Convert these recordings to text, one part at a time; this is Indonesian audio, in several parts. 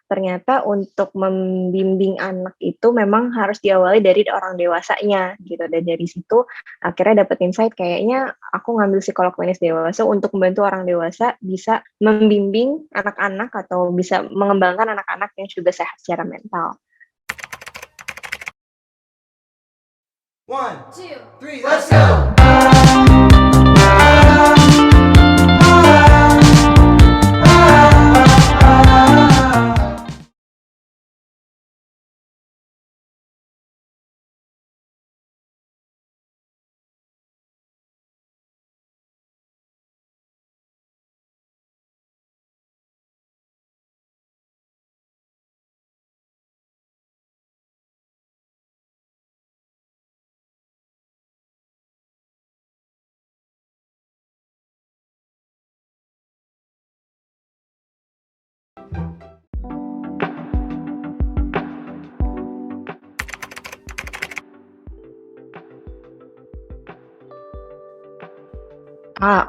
ternyata untuk membimbing anak itu memang harus diawali dari orang dewasanya gitu, dan dari situ akhirnya dapet insight kayaknya aku ngambil psikolog klinis dewasa untuk membantu orang dewasa bisa membimbing anak-anak atau bisa mengembangkan anak-anak yang juga sehat secara mental. One, two, three, let's go!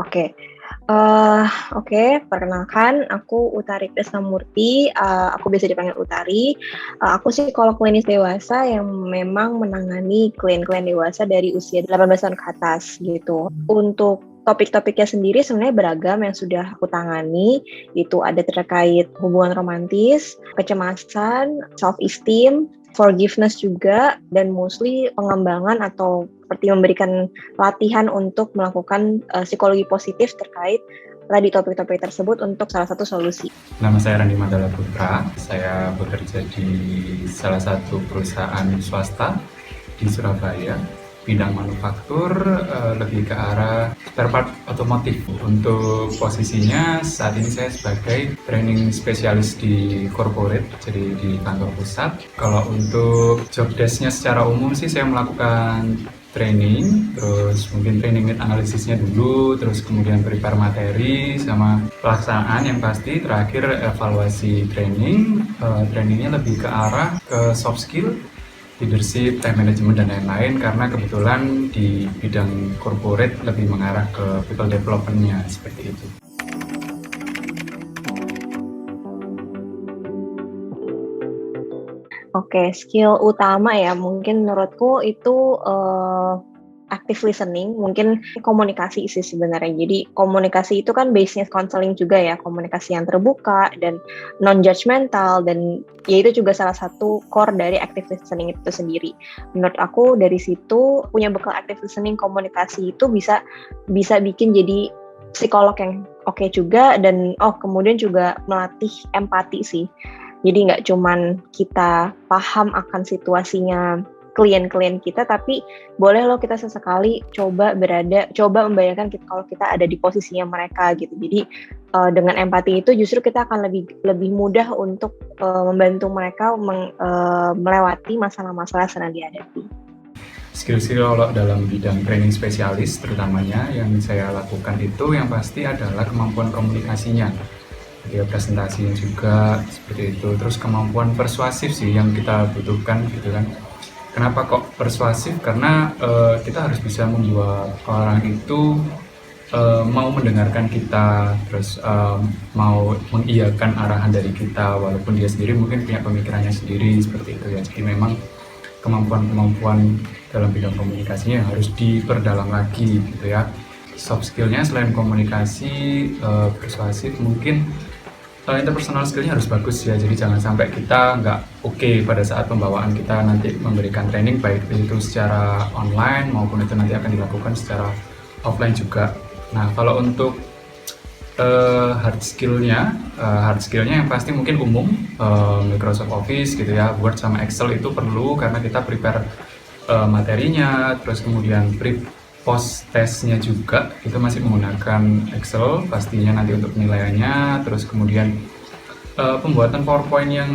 Oke. Oke, perkenalkan aku Utari Krisnamurti, aku biasa dipanggil Utari. Aku psikolog klinis dewasa yang memang menangani klien-klien dewasa dari usia 18 tahun ke atas gitu. Untuk topik-topiknya sendiri sebenarnya beragam yang sudah aku tangani, itu ada terkait hubungan romantis, kecemasan, self-esteem, forgiveness juga, dan mostly pengembangan atau seperti memberikan latihan untuk melakukan psikologi positif terkait tadi topik-topik tersebut untuk salah satu solusi. Nama saya Randi Mandala Putra, saya bekerja di salah satu perusahaan swasta di Surabaya, bidang manufaktur, lebih ke arah spare part otomotif. Untuk posisinya saat ini saya sebagai training spesialis di corporate, jadi di kantor pusat. Kalau untuk job desk-nya secara umum sih saya melakukan training, terus mungkin training need analisisnya dulu, terus kemudian prepare materi sama pelaksanaan yang pasti, terakhir evaluasi training. Trainingnya lebih ke arah ke soft skill, leadership, time management, dan lain-lain, karena kebetulan di bidang corporate lebih mengarah ke people development-nya, seperti itu. Oke, skill utama ya mungkin menurutku itu active listening, mungkin komunikasi sih sebenarnya. Jadi komunikasi itu kan base-nya counseling juga ya, komunikasi yang terbuka dan non-judgmental, dan ya itu juga salah satu core dari active listening itu sendiri. Menurut aku dari situ punya bekal active listening, komunikasi itu bisa bikin jadi psikolog yang oke juga, dan kemudian juga melatih empati sih. Jadi nggak cuman kita paham akan situasinya klien-klien kita, tapi boleh loh kita sesekali coba membayangkan kalau kita ada di posisinya mereka gitu. Jadi dengan empati itu justru kita akan lebih mudah untuk membantu mereka melewati masalah-masalah yang sedang dihadapi. Skill-skill kalau dalam bidang training spesialis terutamanya yang saya lakukan itu yang pasti adalah kemampuan komunikasinya. Jadi presentasinya juga seperti itu, terus kemampuan persuasif sih yang kita butuhkan gitu kan. Kenapa kok persuasif? Karena kita harus bisa membuat orang itu mau mendengarkan kita, terus mau mengiyakan arahan dari kita, walaupun dia sendiri mungkin punya pemikirannya sendiri, seperti itu ya. Jadi memang kemampuan dalam bidang komunikasinya harus diperdalam lagi gitu ya. Soft skillnya selain komunikasi, persuasif, mungkin interpersonal skillnya harus bagus ya. Jadi jangan sampai kita nggak oke pada saat pembawaan kita nanti memberikan training, baik itu secara online maupun itu nanti akan dilakukan secara offline juga. Nah kalau untuk hard skillnya yang pasti mungkin umum, Microsoft Office gitu ya, Word sama Excel itu perlu karena kita prepare materinya, terus kemudian post testnya juga itu masih menggunakan Excel pastinya nanti untuk penilaiannya, terus kemudian pembuatan PowerPoint yang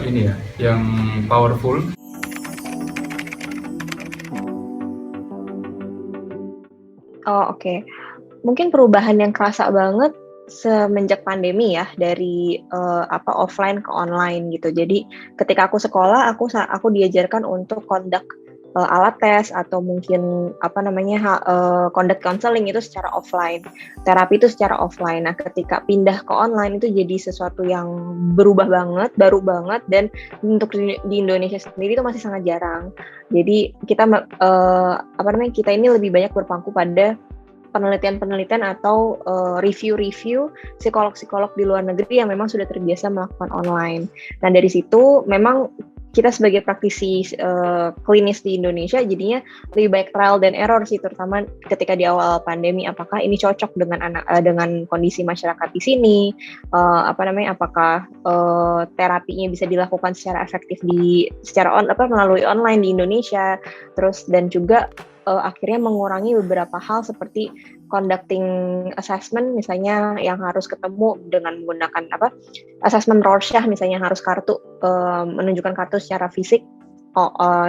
ini ya, yang powerful. Oke. Mungkin perubahan yang kerasa banget semenjak pandemi ya, dari offline ke online gitu. Jadi ketika aku sekolah, aku diajarkan untuk conduct alat tes atau mungkin conduct counseling itu secara offline, terapi itu secara offline. Nah, ketika pindah ke online itu jadi sesuatu yang berubah banget, baru banget, dan untuk di Indonesia sendiri itu masih sangat jarang. Jadi kita kita ini lebih banyak berpangku pada penelitian-penelitian atau review-review psikolog-psikolog di luar negeri yang memang sudah terbiasa melakukan online. Nah, dari situ memang kita sebagai praktisi klinis di Indonesia jadinya lebih baik trial dan error sih, terutama ketika di awal pandemi, apakah ini cocok dengan kondisi masyarakat di sini, apakah terapinya bisa dilakukan secara efektif melalui online di Indonesia, terus dan juga akhirnya mengurangi beberapa hal seperti conducting assessment misalnya yang harus ketemu dengan menggunakan assessment Rorschach misalnya harus menunjukkan kartu secara fisik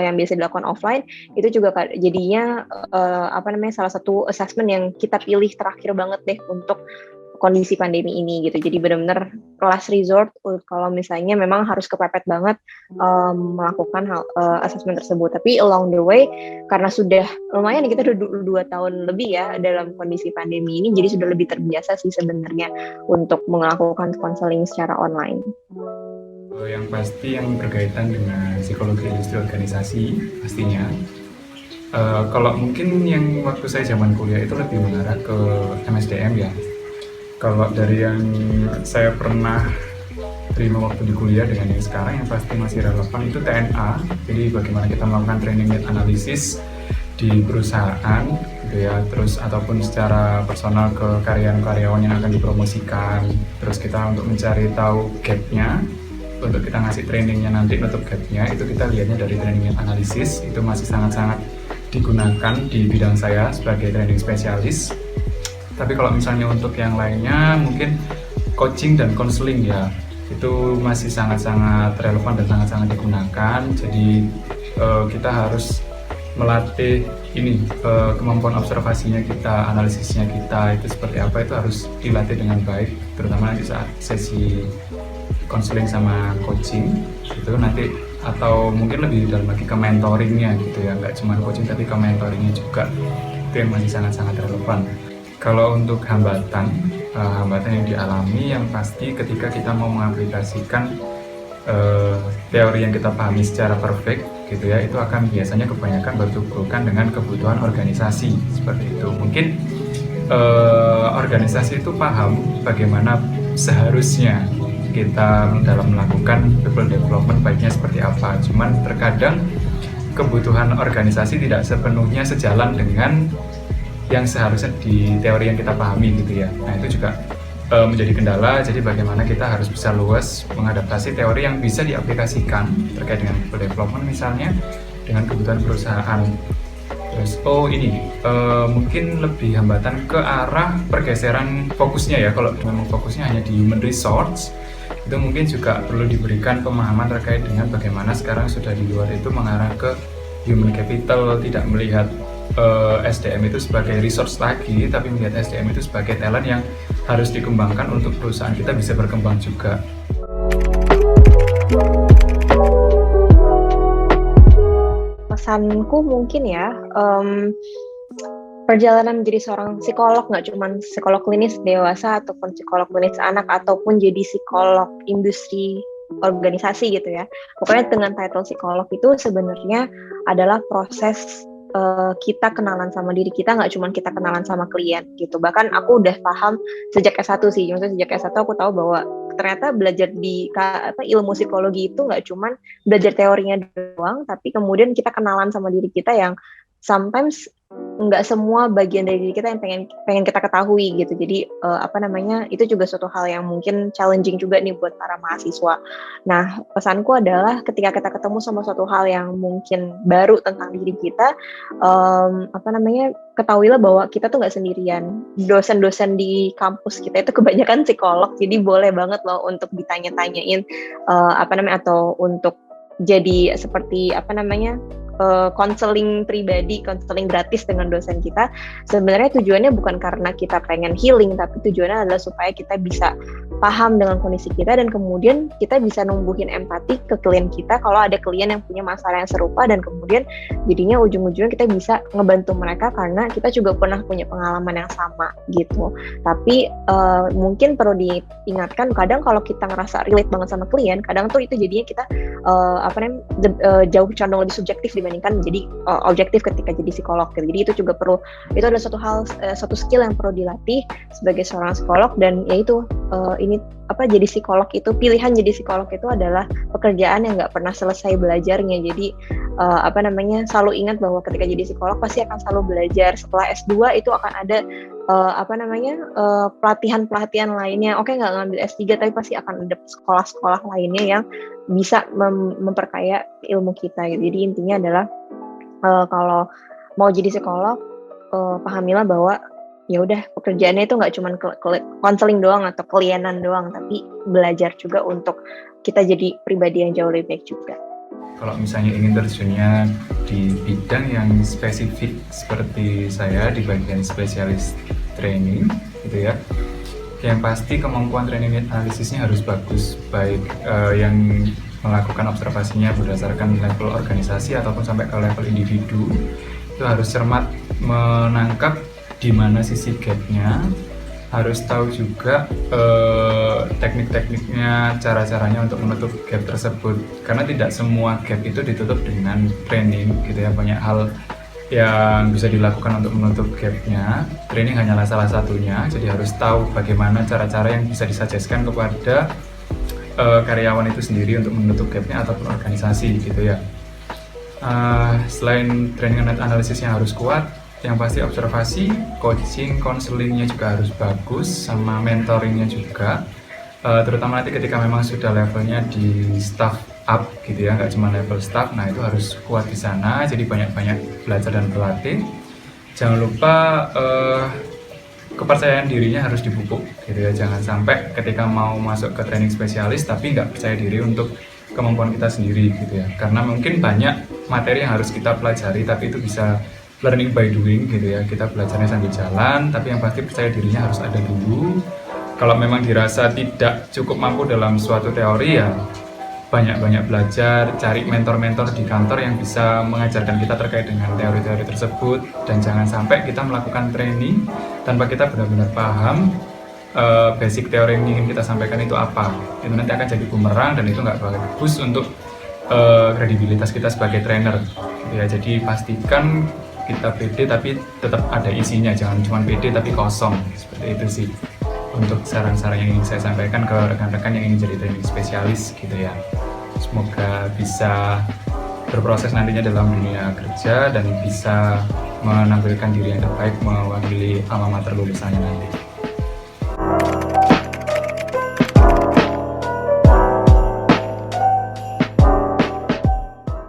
yang biasa dilakukan offline, itu juga jadinya salah satu assessment yang kita pilih terakhir banget deh untuk kondisi pandemi ini gitu. Jadi benar-benar last resort kalau misalnya memang harus kepepet banget melakukan assessment tersebut. Tapi along the way, karena sudah lumayan kita udah 2 tahun lebih ya dalam kondisi pandemi ini, jadi sudah lebih terbiasa sih sebenarnya untuk melakukan konseling secara online. Yang pasti yang berkaitan dengan psikologi industri organisasi pastinya. Kalau mungkin yang waktu saya zaman kuliah itu lebih mengarah ke MSDM ya. Kalau dari yang saya pernah terima waktu di kuliah dengan yang sekarang yang pasti masih relevan itu TNA. Jadi bagaimana kita melakukan training need analysis di perusahaan gitu ya, terus ataupun secara personal ke karyawan yang akan dipromosikan. Terus kita untuk mencari tahu gap-nya, untuk kita ngasih trainingnya nanti nutup gap-nya, itu kita lihatnya dari training need analysis. Itu masih sangat-sangat digunakan di bidang saya sebagai training spesialis. Tapi kalau misalnya untuk yang lainnya mungkin coaching dan counseling ya, itu masih sangat-sangat relevan dan sangat-sangat digunakan. Jadi kita harus melatih kemampuan observasinya kita, analisisnya kita itu seperti apa, itu harus dilatih dengan baik, terutama nanti saat sesi counseling sama coaching itu nanti, atau mungkin lebih dalam lagi ke mentoringnya gitu ya, nggak cuma coaching tapi ke mentoringnya juga, itu yang masih sangat-sangat relevan. Kalau untuk hambatan yang dialami yang pasti ketika kita mau mengaplikasikan teori yang kita pahami secara perfect gitu ya, itu akan biasanya kebanyakan bertuburkan dengan kebutuhan organisasi seperti itu. Mungkin organisasi itu paham bagaimana seharusnya kita dalam melakukan people development baiknya seperti apa, cuman terkadang kebutuhan organisasi tidak sepenuhnya sejalan dengan yang seharusnya di teori yang kita pahami gitu ya. Nah, itu juga menjadi kendala. Jadi bagaimana kita harus bisa luas mengadaptasi teori yang bisa diaplikasikan terkait dengan people development misalnya dengan kebutuhan perusahaan. Terus mungkin lebih hambatan ke arah pergeseran fokusnya ya. Kalau memang fokusnya hanya di human resource, itu mungkin juga perlu diberikan pemahaman terkait dengan bagaimana sekarang sudah di luar itu mengarah ke human capital, tidak melihat SDM itu sebagai resource lagi, tapi melihat SDM itu sebagai talent yang harus dikembangkan untuk perusahaan kita bisa berkembang juga. Pesanku mungkin ya, perjalanan menjadi seorang psikolog nggak cuma psikolog klinis dewasa ataupun psikolog klinis anak ataupun jadi psikolog industri organisasi gitu ya. Pokoknya dengan title psikolog itu sebenarnya adalah proses kita kenalan sama diri kita, nggak cuma kita kenalan sama klien gitu. Bahkan aku udah paham sejak S1 sih, maksudnya sejak S1 aku tahu bahwa ternyata belajar di ilmu psikologi itu nggak cuma belajar teorinya doang, tapi kemudian kita kenalan sama diri kita yang sometimes nggak semua bagian dari diri kita yang pengen kita ketahui gitu. Jadi itu juga suatu hal yang mungkin challenging juga nih buat para mahasiswa. Nah, pesanku adalah ketika kita ketemu sama suatu hal yang mungkin baru tentang diri kita, ketahuilah bahwa kita tuh nggak sendirian. Dosen-dosen di kampus kita itu kebanyakan psikolog, jadi boleh banget loh untuk ditanya-tanyain atau untuk jadi konseling pribadi, konseling gratis dengan dosen kita, sebenarnya tujuannya bukan karena kita pengen healing, tapi tujuannya adalah supaya kita bisa paham dengan kondisi kita dan kemudian kita bisa numbuhin empati ke klien kita kalau ada klien yang punya masalah yang serupa, dan kemudian jadinya ujung-ujungnya kita bisa ngebantu mereka karena kita juga pernah punya pengalaman yang sama gitu. Tapi mungkin perlu diingatkan, kadang kalau kita ngerasa relate banget sama klien, kadang tuh itu jadinya kita jauh condong lebih subjektif dibandingkan jadi objektif ketika jadi psikolog gitu. Jadi itu juga perlu, itu adalah satu skill yang perlu dilatih sebagai seorang psikolog. Dan yaitu jadi psikolog itu, pilihan jadi psikolog itu adalah pekerjaan yang nggak pernah selesai belajarnya. Jadi selalu ingat bahwa ketika jadi psikolog pasti akan selalu belajar. Setelah S2 itu akan ada pelatihan lainnya. Oke, nggak ngambil S3 tapi pasti akan ada sekolah-sekolah lainnya yang bisa memperkaya ilmu kita gitu. Jadi intinya adalah kalau mau jadi psikolog, pahamilah bahwa ya udah, pekerjaannya itu nggak cuma konseling doang atau kliennan doang, tapi belajar juga untuk kita jadi pribadi yang jauh lebih baik juga. Kalau misalnya ingin terjunnya di bidang yang spesifik seperti saya di bagian spesialis training gitu ya, yang pasti kemampuan training analisisnya harus bagus, baik yang melakukan observasinya berdasarkan level organisasi ataupun sampai ke level individu. Itu harus cermat menangkap di mana sisi gap-nya, harus tahu juga teknik-tekniknya, cara-caranya untuk menutup gap tersebut, karena tidak semua gap itu ditutup dengan training gitu ya. Banyak hal yang bisa dilakukan untuk menutup gap-nya, training hanyalah salah satunya. Jadi harus tahu bagaimana cara-cara yang bisa disuggestkan kepada karyawan itu sendiri untuk menutup gap-nya ataupun organisasi gitu ya. Selain training analisisnya harus kuat, yang pasti observasi, coaching, counselingnya juga harus bagus, sama mentoringnya juga, terutama nanti ketika memang sudah levelnya di staff up gitu ya, nggak cuma level staff. Nah itu harus kuat di sana, jadi banyak-banyak belajar dan berlatih. Jangan lupa kepercayaan dirinya harus dipupuk gitu ya. Jangan sampai ketika mau masuk ke training spesialis tapi nggak percaya diri untuk kemampuan kita sendiri gitu ya, karena mungkin banyak materi yang harus kita pelajari, tapi itu bisa learning by doing gitu ya. Kita belajarnya sambil jalan, tapi yang pasti percaya dirinya harus ada dulu. Kalau memang dirasa tidak cukup mampu dalam suatu teori, ya banyak-banyak belajar, cari mentor-mentor di kantor yang bisa mengajarkan kita terkait dengan teori-teori tersebut. Dan jangan sampai kita melakukan training tanpa kita benar-benar paham basic teori yang ingin kita sampaikan itu apa. Itu nanti akan jadi bumerang dan itu nggak bagus untuk kredibilitas kita sebagai trainer gitu ya. Jadi pastikan kita pede tapi tetap ada isinya, jangan cuma pede tapi kosong. Seperti itu sih untuk saran-saran yang ingin saya sampaikan ke rekan-rekan yang ingin jadi training spesialis gitu ya. Semoga bisa berproses nantinya dalam dunia kerja dan bisa menampilkan diri yang terbaik mewakili alma mater lulusannya nanti.